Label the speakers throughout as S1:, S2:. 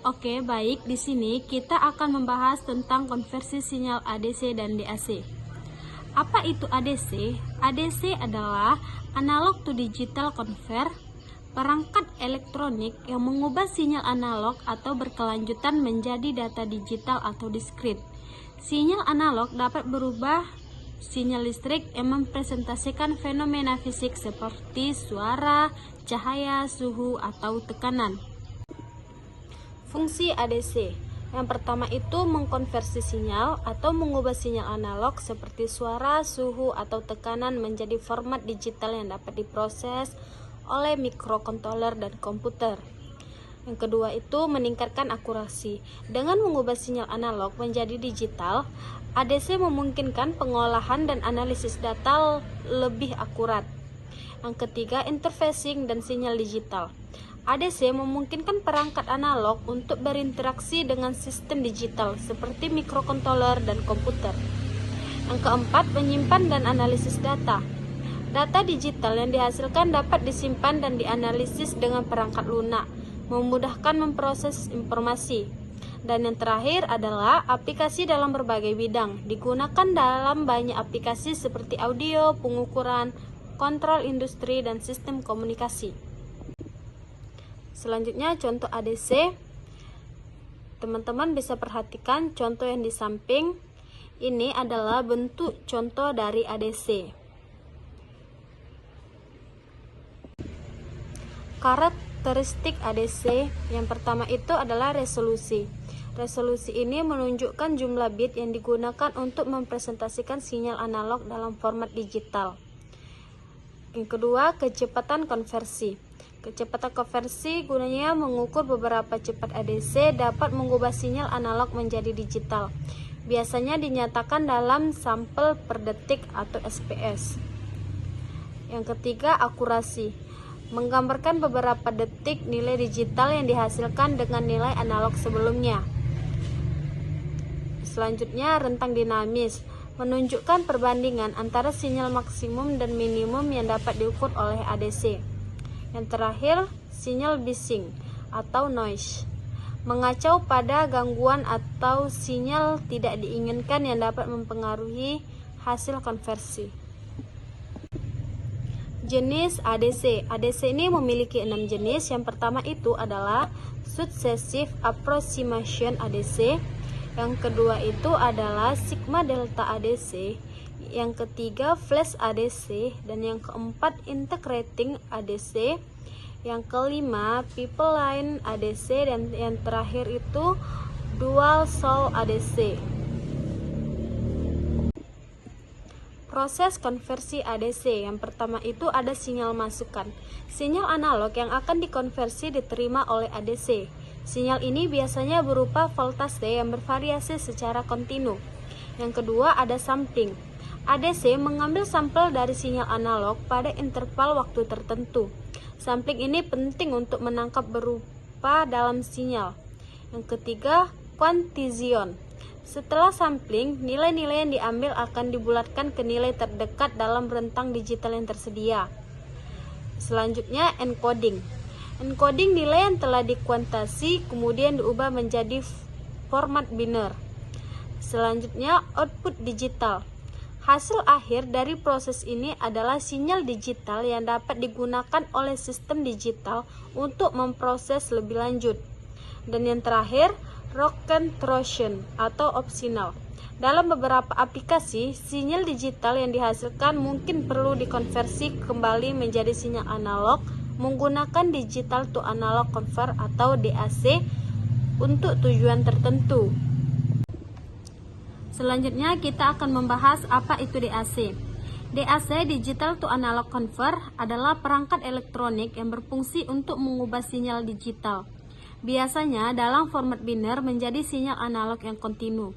S1: Oke, baik. Di sini kita akan membahas tentang konversi sinyal ADC dan DAC. Apa itu ADC? ADC adalah analog to digital convert, perangkat elektronik yang mengubah sinyal analog atau berkelanjutan menjadi data digital atau diskrit. Sinyal analog dapat berubah sinyal listrik yang mempresentasikan fenomena fisik seperti suara, cahaya, suhu, atau tekanan. Fungsi ADC yang pertama itu mengkonversi sinyal atau mengubah sinyal analog seperti suara, suhu, atau tekanan menjadi format digital yang dapat diproses oleh mikrokontroler dan komputer. Yang kedua itu meningkatkan akurasi. Dengan mengubah sinyal analog menjadi digital, ADC memungkinkan pengolahan dan analisis data lebih akurat. Yang ketiga, interfacing dan sinyal digital. ADC memungkinkan perangkat analog untuk berinteraksi dengan sistem digital seperti mikrokontroler dan komputer. Yang keempat, menyimpan dan analisis data. Data digital yang dihasilkan dapat disimpan dan dianalisis dengan perangkat lunak, memudahkan memproses informasi. Dan yang terakhir adalah aplikasi dalam berbagai bidang, digunakan dalam banyak aplikasi seperti audio, pengukuran, kontrol industri, dan sistem komunikasi. Selanjutnya contoh ADC. Teman-teman bisa perhatikan contoh yang di samping. Ini adalah bentuk contoh dari ADC. Karakteristik ADC yang pertama itu adalah resolusi. Resolusi ini menunjukkan jumlah bit yang digunakan untuk mempresentasikan sinyal analog dalam format digital. Yang kedua, kecepatan konversi. Kecepatan konversi gunanya mengukur beberapa cepat ADC dapat mengubah sinyal analog menjadi digital. Biasanya dinyatakan dalam sampel per detik atau SPS. Yang ketiga, akurasi. Menggambarkan beberapa detik nilai digital yang dihasilkan dengan nilai analog sebelumnya. Selanjutnya, rentang dinamis. Menunjukkan perbandingan antara sinyal maksimum dan minimum yang dapat diukur oleh ADC. Yang terakhir, sinyal bising atau noise. Mengacau pada gangguan atau sinyal tidak diinginkan yang dapat mempengaruhi hasil konversi. Jenis ADC. ADC ini memiliki 6 jenis. Yang pertama itu adalah Successive Approximation ADC. Yang kedua itu adalah Sigma Delta ADC. Yang ketiga Flash ADC. Dan yang keempat Integrating ADC. Yang kelima Pipeline ADC. Dan yang terakhir itu Dual Soul ADC. Proses konversi ADC. Yang pertama itu ada sinyal masukan. Sinyal analog yang akan dikonversi diterima oleh ADC. Sinyal ini biasanya berupa voltase yang bervariasi secara kontinu. Yang kedua ada sampling. ADC mengambil sampel dari sinyal analog pada interval waktu tertentu. Sampling ini penting untuk menangkap berupa dalam sinyal. Yang ketiga, quantization. Setelah sampling, nilai-nilai yang diambil akan dibulatkan ke nilai terdekat dalam rentang digital yang tersedia. Selanjutnya, encoding. Encoding nilai yang telah dikuantasi kemudian diubah menjadi format biner. Selanjutnya, output digital. Hasil akhir dari proses ini adalah sinyal digital yang dapat digunakan oleh sistem digital untuk memproses lebih lanjut. Dan yang terakhir, recognition atau optional. Dalam beberapa aplikasi, sinyal digital yang dihasilkan mungkin perlu dikonversi kembali menjadi sinyal analog menggunakan digital to analog convert atau DAC untuk tujuan tertentu. Selanjutnya kita akan membahas apa itu DAC. DAC Digital to Analog Convert adalah perangkat elektronik yang berfungsi untuk mengubah sinyal digital. Biasanya dalam format biner menjadi sinyal analog yang kontinu.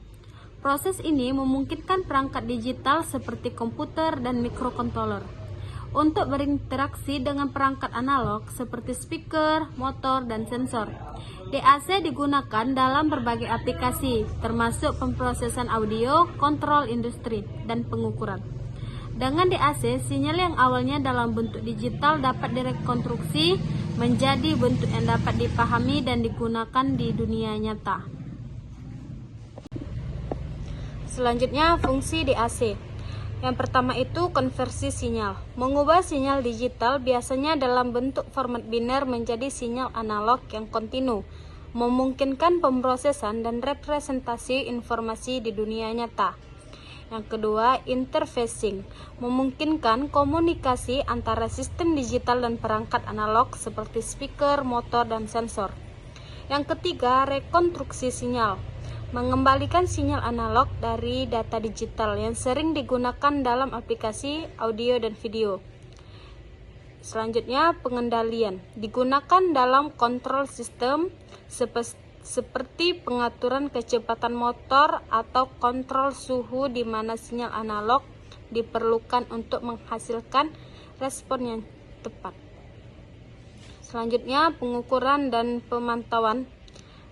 S1: Proses ini memungkinkan perangkat digital seperti komputer dan mikrokontroler untuk berinteraksi dengan perangkat analog seperti speaker, motor, dan sensor. DAC digunakan dalam berbagai aplikasi, termasuk pemrosesan audio, kontrol industri, dan pengukuran. Dengan DAC, sinyal yang awalnya dalam bentuk digital dapat direkonstruksi menjadi bentuk yang dapat dipahami dan digunakan di dunia nyata. Selanjutnya, fungsi DAC. Yang pertama itu konversi sinyal. Mengubah sinyal digital biasanya dalam bentuk format biner menjadi sinyal analog yang kontinu, memungkinkan pemrosesan dan representasi informasi di dunia nyata. Yang kedua, interfacing, memungkinkan komunikasi antara sistem digital dan perangkat analog seperti speaker, motor, dan sensor. Yang ketiga, rekonstruksi sinyal, mengembalikan sinyal analog dari data digital yang sering digunakan dalam aplikasi audio dan video. Selanjutnya, pengendalian, digunakan dalam kontrol sistem seperti pengaturan kecepatan motor atau kontrol suhu di mana sinyal analog diperlukan untuk menghasilkan respon yang tepat. Selanjutnya, pengukuran dan pemantauan.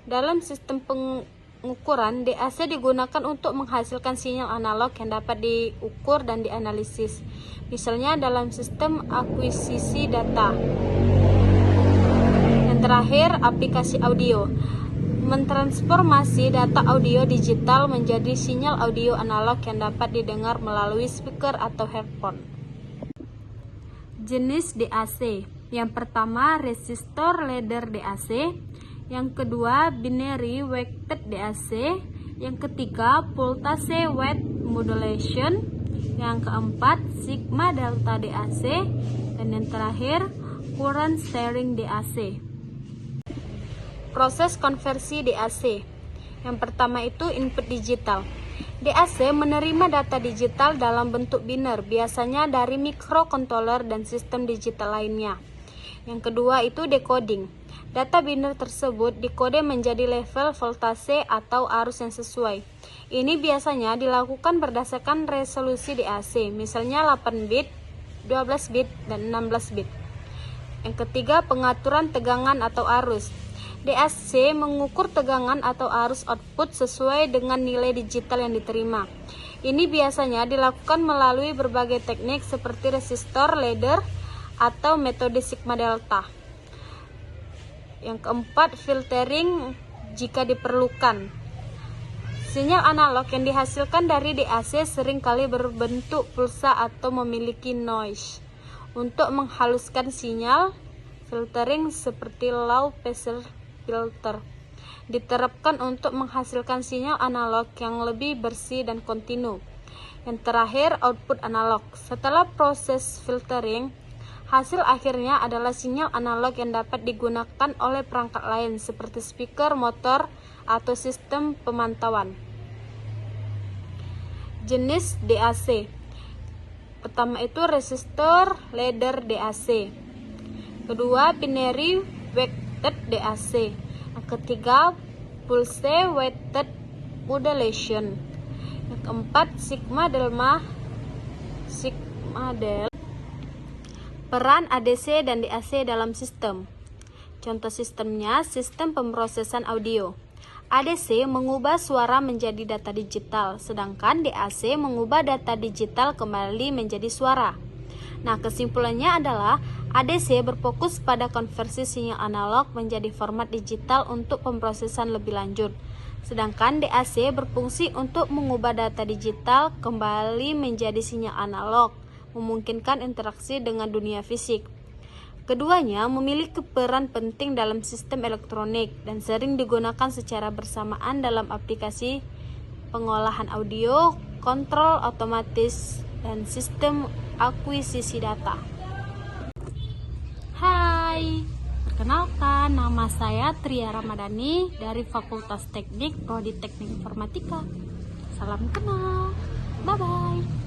S1: Dalam sistem pengukuran, DAC digunakan untuk menghasilkan sinyal analog yang dapat diukur dan dianalisis. Misalnya dalam sistem akuisisi data. Yang terakhir, aplikasi audio, mentransformasi data audio digital menjadi sinyal audio analog yang dapat didengar melalui speaker atau headphone. Jenis DAC. Yang pertama, resistor ladder DAC. Yang kedua, binary weighted DAC. Yang ketiga, voltage weight modulation. Yang keempat, sigma delta DAC. Dan yang terakhir, current steering DAC. Proses konversi DAC. Yang pertama itu input digital. DAC menerima data digital dalam bentuk biner, biasanya dari microcontroller dan sistem digital lainnya. Yang kedua itu decoding. Data biner tersebut dikode menjadi level voltase atau arus yang sesuai. Ini biasanya dilakukan berdasarkan resolusi DAC, misalnya 8 bit, 12 bit, dan 16 bit. Yang ketiga, pengaturan tegangan atau arus. DAC mengukur tegangan atau arus output sesuai dengan nilai digital yang diterima. Ini biasanya dilakukan melalui berbagai teknik seperti resistor, ladder, atau metode sigma delta. Yang keempat, filtering jika diperlukan. Sinyal analog yang dihasilkan dari DAC seringkali berbentuk pulsa atau memiliki noise. Untuk menghaluskan sinyal, filtering seperti low pass filter diterapkan untuk menghasilkan sinyal analog yang lebih bersih dan kontinu. Yang terakhir, output analog. Setelah proses filtering, hasil akhirnya adalah sinyal analog yang dapat digunakan oleh perangkat lain seperti speaker, motor, atau sistem pemantauan. Jenis DAC. Pertama itu resistor ladder DAC. Kedua, binary weighted DAC. Yang ketiga, pulse weighted modulation. Yang keempat, sigma delta. Peran ADC dan DAC dalam sistem. Contoh sistemnya, sistem pemrosesan audio. ADC mengubah suara menjadi data digital, sedangkan DAC mengubah data digital kembali menjadi suara. Nah, kesimpulannya adalah ADC berfokus pada konversi sinyal analog menjadi format digital untuk pemrosesan lebih lanjut, sedangkan DAC berfungsi untuk mengubah data digital kembali menjadi sinyal analog, memungkinkan interaksi dengan dunia fisik. Keduanya memiliki peran penting dalam sistem elektronik dan sering digunakan secara bersamaan dalam aplikasi pengolahan audio, kontrol otomatis, dan sistem akuisisi data. Hai, perkenalkan, nama saya Tria Ramadhani dari Fakultas Teknik Prodi Teknik Informatika. Salam kenal, bye-bye.